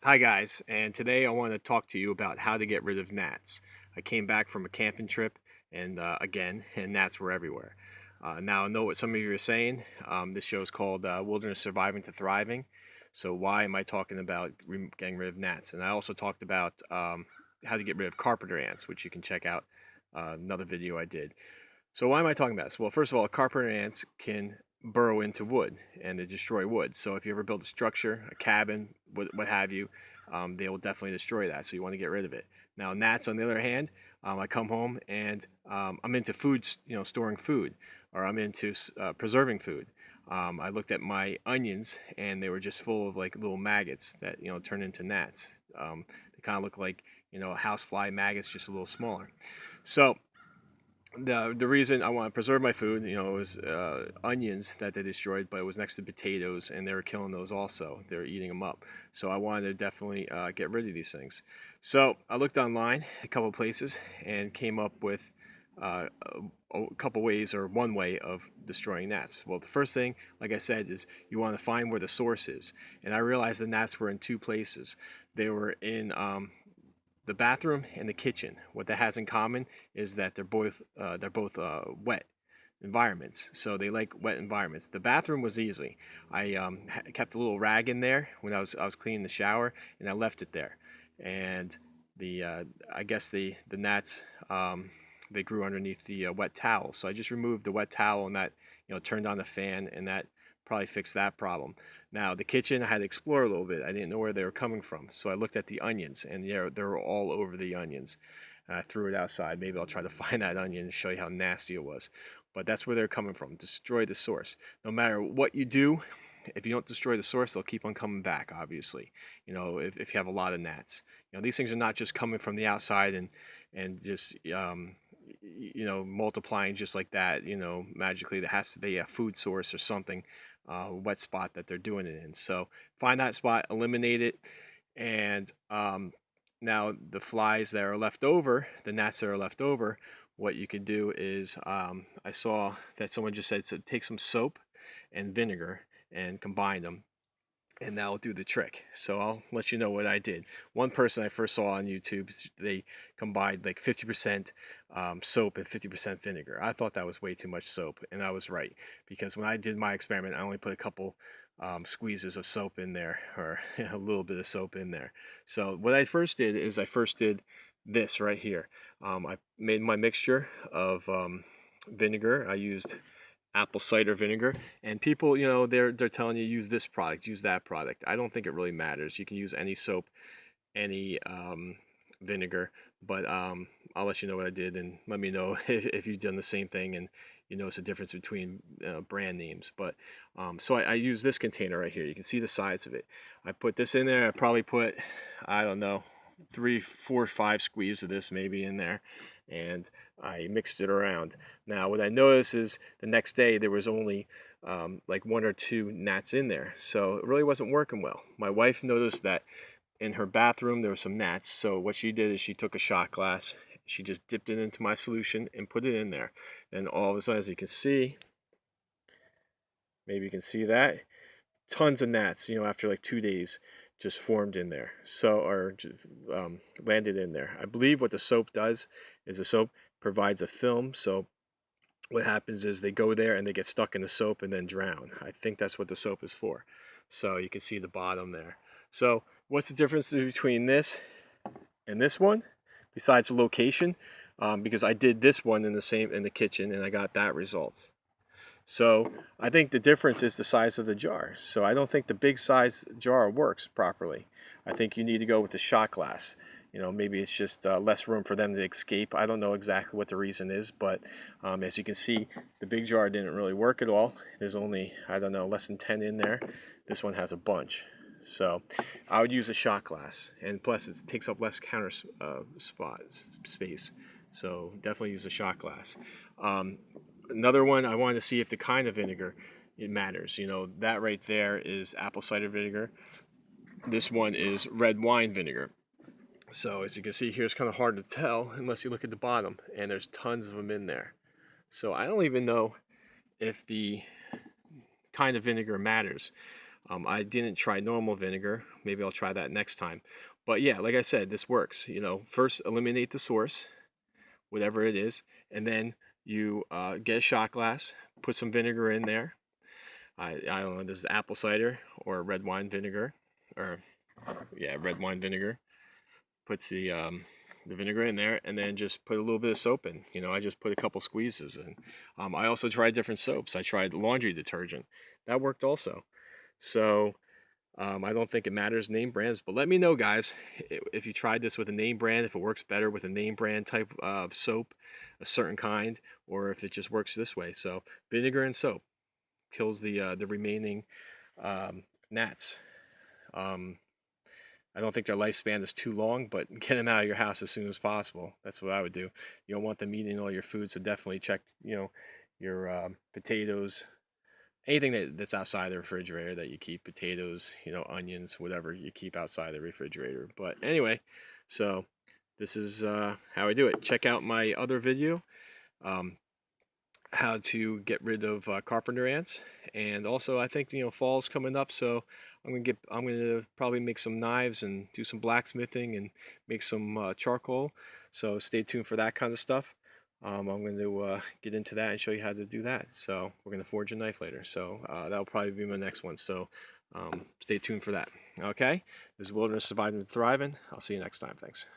Hi guys, and today I want to talk to you about how to get rid of gnats. I came back from a camping trip and and gnats were everywhere. Now I know what some of you are saying. This show is called Wilderness Surviving to Thriving. So why am I talking about getting rid of gnats? And I also talked about how to get rid of carpenter ants, which you can check out another video I did. So why am I talking about this? Well, first of all, carpenter ants can burrow into wood and they destroy wood. So if you ever build a structure, a cabin, what have you, they will definitely destroy that. So you want to get rid of it. Now gnats, on the other hand, I come home and I'm into food, storing food, or I'm into preserving food. I looked at my onions and they were just full of like little maggots that turn into gnats. They kind of look like housefly maggots, just a little smaller. So the reason I want to preserve my food, it was onions that they destroyed, but it was next to potatoes, and they were killing those also. They were eating them up. So I wanted to definitely get rid of these things. So I looked online a couple places and came up with uh, a couple ways, or one way of destroying gnats. Well, the first thing, like I said, is you want to find where the source is. And I realized the gnats were in two places. They were in the bathroom and the kitchen. What that has in common is that they're both wet environments, so they like wet environments. The bathroom was easy. I kept a little rag in there when I was cleaning the shower, and I left it there. And the I guess the gnats they grew underneath the wet towel. So I just removed the wet towel and that turned on the fan, and that probably fixed that problem. Now the kitchen, I had to explore a little bit. I didn't know where they were coming from, so I looked at the onions, and they were all over the onions. I threw it outside. Maybe I'll try to find that onion and show you how nasty it was. But that's where they're coming from. Destroy the source. No matter what you do, if you don't destroy the source, they'll keep on coming back, obviously. If you have a lot of gnats. These things are not just coming from the outside and just multiplying just like that, magically. There has to be a food source or something, wet spot that they're doing it in. So find that spot, eliminate it, and now the flies that are left over, the gnats that are left over, what you could do is, I saw that someone just said, so take some soap and vinegar and combine them, and that'll do the trick. So I'll let you know what I did. One person I first saw on YouTube, they combined like 50% soap and 50% vinegar. I thought that was way too much soap, and I was right, because when I did my experiment, I only put a couple squeezes of soap in there, or a little bit of soap in there. So what I first did is I first did this right here. I made my mixture of vinegar. I used apple cider vinegar, and people, they're telling you use this product, use that product. I don't think it really matters. You can use any soap, any vinegar, but I'll let you know what I did, and let me know if you've done the same thing and you notice a difference between brand names. But so I use this container right here. You can see the size of it. I put this in there. I probably put, I don't know, 3, 4, 5 squeezes of this maybe in there, and I mixed it around. Now what I noticed is the next day there was only like 1 or 2 gnats in there, so it really wasn't working well. My wife noticed that in her bathroom there were some gnats, so what she did is she took a shot glass, she just dipped it into my solution and put it in there, and all of a sudden, as you can see, maybe you can see that, tons of gnats, after like 2 days, just formed in there. So, or landed in there. I believe what the soap does is the soap provides a film. So what happens is they go there and they get stuck in the soap and then drown. I think that's what the soap is for. So you can see the bottom there. So what's the difference between this and this one? Besides the location, because I did this one in the kitchen and I got that result. So I think the difference is the size of the jar. So I don't think the big size jar works properly. I think you need to go with the shot glass. Maybe it's just less room for them to escape. I don't know exactly what the reason is, but as you can see, the big jar didn't really work at all. There's only, I don't know, less than 10 in there. This one has a bunch. So I would use a shot glass, and plus it takes up less counter space. So definitely use a shot glass. Another one, I wanted to see if the kind of vinegar, it matters. That right there is apple cider vinegar. This one is red wine vinegar. So as you can see here, it's kind of hard to tell unless you look at the bottom, and there's tons of them in there. So I don't even know if the kind of vinegar matters. I didn't try normal vinegar. Maybe I'll try that next time. But yeah, like I said, this works. First eliminate the source, whatever it is, and then you get a shot glass, put some vinegar in there. I don't know, this is apple cider or red wine vinegar, or yeah, red wine vinegar. Puts the vinegar in there, and then just put a little bit of soap in. I just put a couple squeezes in. I also tried different soaps. I tried laundry detergent. That worked also. So I don't think it matters name brands, but let me know, guys, if you tried this with a name brand, if it works better with a name brand type of soap, a certain kind, or if it just works this way. So vinegar and soap kills the remaining gnats. Um, I don't think their lifespan is too long, but get them out of your house as soon as possible. That's what I would do. You don't want them eating all your food, so definitely check, your potatoes, anything that's outside the refrigerator that you keep, potatoes, onions, whatever you keep outside the refrigerator. But anyway, so this is how I do it. Check out my other video. Um, how to get rid of carpenter ants, and also I think fall's coming up, so I'm gonna probably make some knives and do some blacksmithing and make some charcoal. So stay tuned for that kind of stuff. I'm going to get into that and show you how to do that. So we're going to forge a knife later, so that'll probably be my next one. So stay tuned for that. Okay, this is Wilderness Surviving and Thriving. I'll see you next time. Thanks.